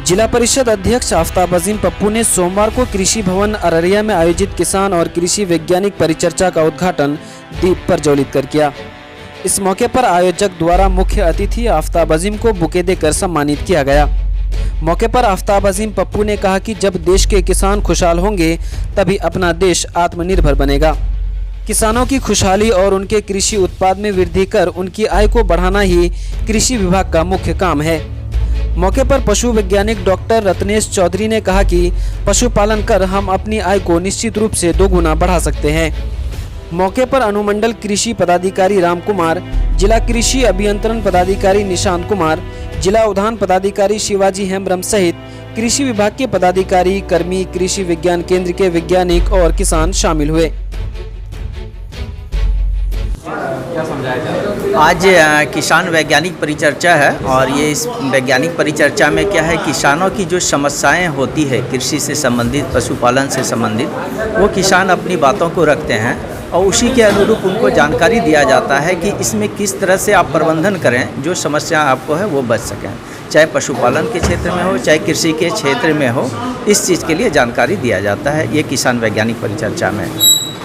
जिला परिषद अध्यक्ष आफ्ताब अजीम पप्पू ने सोमवार को कृषि भवन अररिया में आयोजित किसान और कृषि वैज्ञानिक परिचर्चा का उद्घाटन दीप प्रज्वलित कर किया। इस मौके पर आयोजक द्वारा मुख्य अतिथि आफ्ताब अजीम को बुके देकर सम्मानित किया गया। मौके पर आफ्ताब अजीम पप्पू ने कहा कि जब देश के किसान खुशहाल होंगे तभी अपना देश आत्मनिर्भर बनेगा। किसानों की खुशहाली और उनके कृषि उत्पाद में वृद्धि कर उनकी आय को बढ़ाना ही कृषि विभाग का मुख्य काम है। मौके पर पशु वैज्ञानिक डॉक्टर रत्नेश चौधरी ने कहा कि पशुपालन कर हम अपनी आय को निश्चित रूप से दोगुना बढ़ा सकते हैं। मौके पर अनुमंडल कृषि पदाधिकारी राम कुमार, जिला कृषि अभियंत्रण पदाधिकारी निशांत कुमार, जिला उद्यान पदाधिकारी शिवाजी हेम्ब्रम सहित कृषि विभाग के पदाधिकारी, कर्मी, कृषि विज्ञान केंद्र के वैज्ञानिक और किसान शामिल हुए। क्या समझाया जा रहा है? आज किसान वैज्ञानिक परिचर्चा है और ये इस वैज्ञानिक परिचर्चा में क्या है, किसानों की जो समस्याएं होती है कृषि से संबंधित, पशुपालन से संबंधित, वो किसान अपनी बातों को रखते हैं और उसी के अनुरूप उनको जानकारी दिया जाता है कि इसमें किस तरह से आप प्रबंधन करें जो समस्या आपको है वो बच सकें। चाहे पशुपालन के क्षेत्र में हो, चाहे कृषि के क्षेत्र में हो, इस चीज़ के लिए जानकारी दिया जाता है। ये किसान वैज्ञानिक परिचर्चा में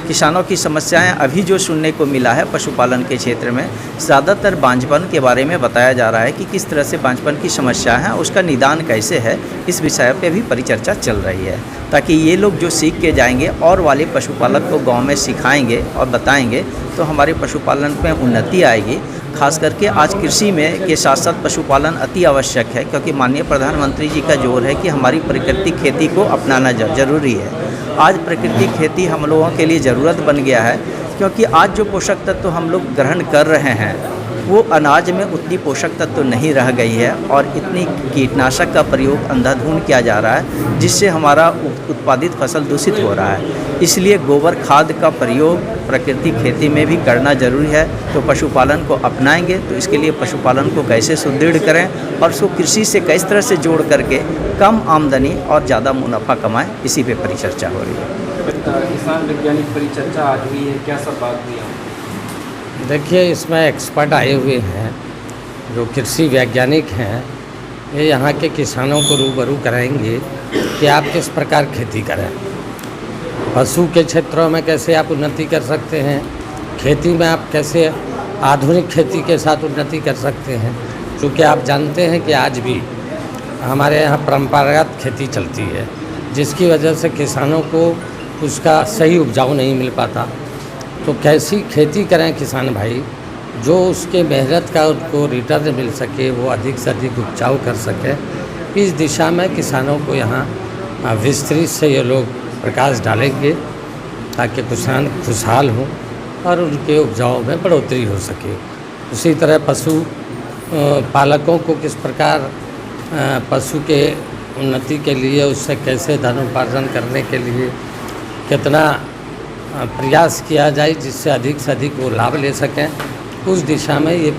किसानों की समस्याएं अभी जो सुनने को मिला है पशुपालन के क्षेत्र में, ज़्यादातर बांझपन के बारे में बताया जा रहा है कि किस तरह से बांझपन की समस्या है, उसका निदान कैसे है, इस विषय पे भी परिचर्चा चल रही है, ताकि ये लोग जो सीख के जाएंगे और वाले पशुपालक को गांव में सिखाएंगे और बताएंगे तो हमारे पशुपालन में उन्नति आएगी। खास करके आज कृषि में के साथ साथ पशुपालन अति आवश्यक है, क्योंकि माननीय प्रधानमंत्री जी का जोर है कि हमारी प्राकृतिक खेती को अपनाना जरूरी है। आज प्राकृतिक खेती हम लोगों के लिए ज़रूरत बन गया है, क्योंकि आज जो पोषक तत्व हम लोग ग्रहण कर रहे हैं वो अनाज में उतनी पोषक तत्व नहीं रह गई है और इतनी कीटनाशक का प्रयोग अंधाधुंध किया जा रहा है, जिससे हमारा उत्पादित फसल दूषित हो रहा है। इसलिए गोबर खाद का प्रयोग प्राकृतिक खेती में भी करना जरूरी है। तो पशुपालन को अपनाएंगे तो इसके लिए पशुपालन को कैसे सुदृढ़ करें और उसको कृषि से किस तरह से जोड़ करके कम आमदनी और ज़्यादा मुनाफा कमाएं, इसी पे परिचर्चा हो रही है। किसान वैज्ञानिक परिचर्चा आज हुई है, क्या सब बात हुई है? देखिए, इसमें एक्सपर्ट आए हुए हैं जो कृषि वैज्ञानिक हैं। ये यहाँ के किसानों को रूबरू कराएंगे कि आप किस प्रकार खेती करें, पशु के क्षेत्रों में कैसे आप उन्नति कर सकते हैं, खेती में आप कैसे आधुनिक खेती के साथ उन्नति कर सकते हैं। क्योंकि आप जानते हैं कि आज भी हमारे यहाँ परंपरागत खेती चलती है, जिसकी वजह से किसानों को उसका सही उपजाऊ नहीं मिल पाता। तो कैसी खेती करें किसान भाई जो उसके मेहनत का उनको रिटर्न मिल सके, वो अधिक से अधिक उपजाऊ कर सके। इस दिशा में किसानों को यहाँ विस्तृत से ये लोग प्रकाश डालेंगे ताकि किसान खुशहाल हों और उनके उपजाऊ में बढ़ोतरी हो सके। उसी तरह पशु पालकों को किस प्रकार पशु के उन्नति के लिए, उससे कैसे धन उपार्जन करने के लिए कितना प्रयास किया जाए जिससे अधिक से अधिक वो लाभ ले सकें, उस दिशा में ये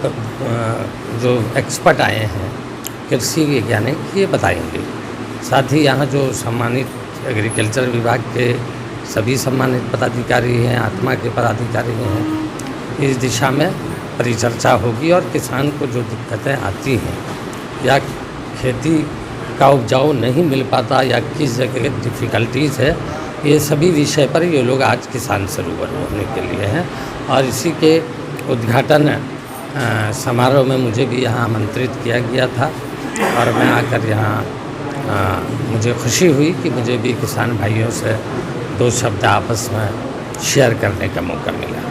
जो एक्सपर्ट आए हैं कृषि वैज्ञानिक ये बताएंगे। साथ ही यहाँ जो सम्मानित एग्रीकल्चर विभाग के सभी सम्मानित पदाधिकारी हैं, आत्मा के पदाधिकारी हैं, इस दिशा में परिचर्चा होगी और किसान को जो दिक्कतें आती हैं या खेती का उपजाऊ नहीं मिल पाता या किस जगह डिफ़िकल्टीज़ है, ये सभी विषय पर ये लोग आज किसान से रूबरू होने के लिए हैं। और इसी के उद्घाटन समारोह में मुझे भी यहाँ आमंत्रित किया गया था और मैं आकर यहाँ मुझे खुशी हुई कि मुझे भी किसान भाइयों से दो शब्द आपस में शेयर करने का मौका मिला।